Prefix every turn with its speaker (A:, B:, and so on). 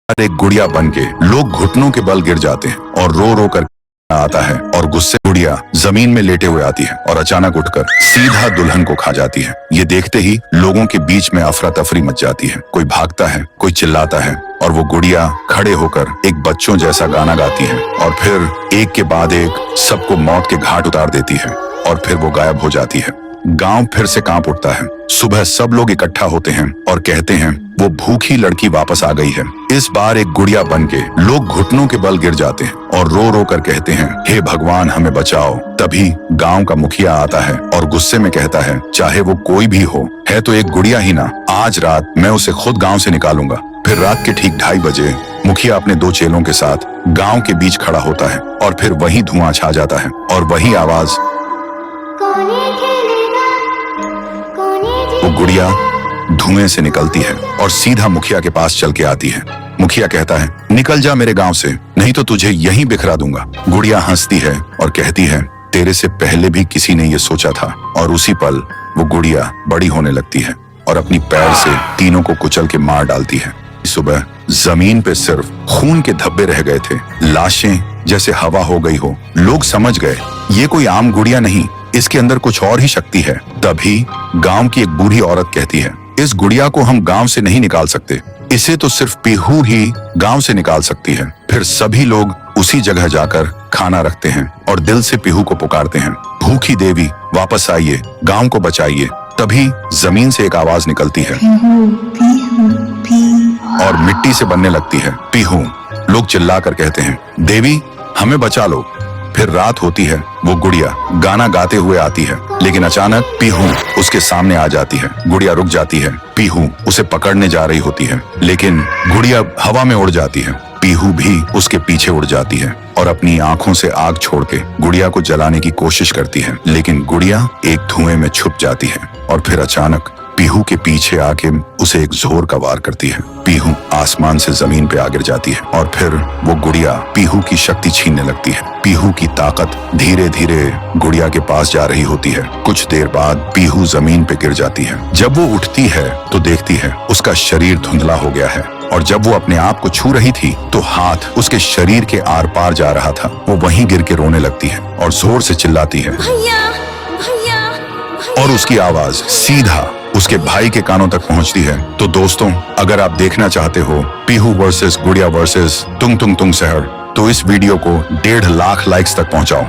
A: एक गुड़िया बनके लोग घुटनों के बल गिर जाते हैं और रो रो कर आता है और गुस्से गुड़िया जमीन में लेटे हुए आती है और अचानक उठकर सीधा दुल्हन को खा जाती है। ये देखते ही लोगों के बीच में अफरा तफरी मच जाती है। कोई भागता है, कोई चिल्लाता है और वो गुड़िया खड़े होकर एक बच्चों जैसा गाना गाती है और फिर एक के बाद एक सबको मौत के घाट उतार देती है और फिर वो गायब हो जाती है। गांव फिर से कांप उठता है। सुबह सब लोग इकट्ठा होते हैं और कहते हैं वो भूखी लड़की वापस आ गई है। इस बार एक गुड़िया बनके लोग घुटनों के बल गिर जाते हैं और रो रो कर कहते हैं, हे भगवान हमें बचाओ। तभी गांव का मुखिया आता है और गुस्से में कहता है, चाहे वो कोई भी हो, है तो एक गुड़िया ही ना, आज रात मैं उसे खुद गाँव से निकालूंगा। फिर रात के ठीक 2:30 बजे मुखिया अपने 2 चेलों के साथ गाँव के बीच खड़ा होता है और फिर वही धुआं छा जाता है और वही आवाज, वो गुड़िया धुएं से निकलती है और सीधा मुखिया के पास चल के आती है। मुखिया कहता है, निकल जा मेरे गांव से, नहीं तो तुझे यहीं बिखरा दूंगा। गुड़िया हंसती है और कहती है, तेरे से पहले भी किसी ने ये सोचा था। और उसी पल वो गुड़िया बड़ी होने लगती है और अपनी पैर से तीनों को कुचल के मार डालती है। सुबह जमीन पे सिर्फ खून के धब्बे रह गए थे, लाशें जैसे हवा हो गई हो। लोग समझ गए ये कोई आम गुड़िया नहीं, इसके अंदर कुछ और ही शक्ति है। तभी गांव की एक बूढ़ी औरत कहती है, इस गुड़िया को हम गांव से नहीं निकाल सकते, इसे तो सिर्फ पीहू ही गांव से निकाल सकती है। फिर सभी लोग उसी जगह जाकर खाना रखते हैं और दिल से पीहू को पुकारते हैं, भूखी देवी वापस आइए, गांव को बचाइए। तभी जमीन से एक आवाज निकलती है और मिट्टी से बनने लगती है पीहू। लोग चिल्लाकर कहते हैं, देवी हमें बचा लो। फिर रात होती है। वो गुड़िया गाना गाते हुए आती है, लेकिन अचानक पीहू उसके सामने आ जाती है। गुड़िया रुक जाती है। पीहू उसे पकड़ने जा रही होती है, लेकिन गुड़िया हवा में उड़ जाती है। पीहू भी उसके पीछे उड़ जाती है और अपनी आंखों से आग छोड़ के गुड़िया को जलाने की कोशिश करती है, लेकिन गुड़िया एक धुएं में छुप जाती है और फिर अचानक पीहू के पीछे आके उसे एक जोर का वार करती है। पीहू आसमान से जमीन पे आ गिर जाती है और फिर वो गुड़िया पीहू की शक्ति छीनने लगती है। पीहू की ताकत धीरे धीरे गुड़िया के पास जा रही होती है। कुछ देर बाद पीहू जमीन पे गिर जाती है। जब वो उठती है तो देखती है उसका शरीर धुंधला हो गया है और जब वो अपने आप को छू रही थी तो हाथ उसके शरीर के आर पार जा रहा था। वो वहीं गिर के रोने लगती है और जोर से चिल्लाती है,
B: भैया भैया।
A: और उसकी आवाज सीधा उसके भाई के कानों तक पहुंचती है। तो दोस्तों, अगर आप देखना चाहते हो पीहू वर्सेस गुड़िया वर्सेस तुंग तुंग तुंग सहर, तो इस वीडियो को 1.5 लाख लाइक्स तक पहुंचाओ।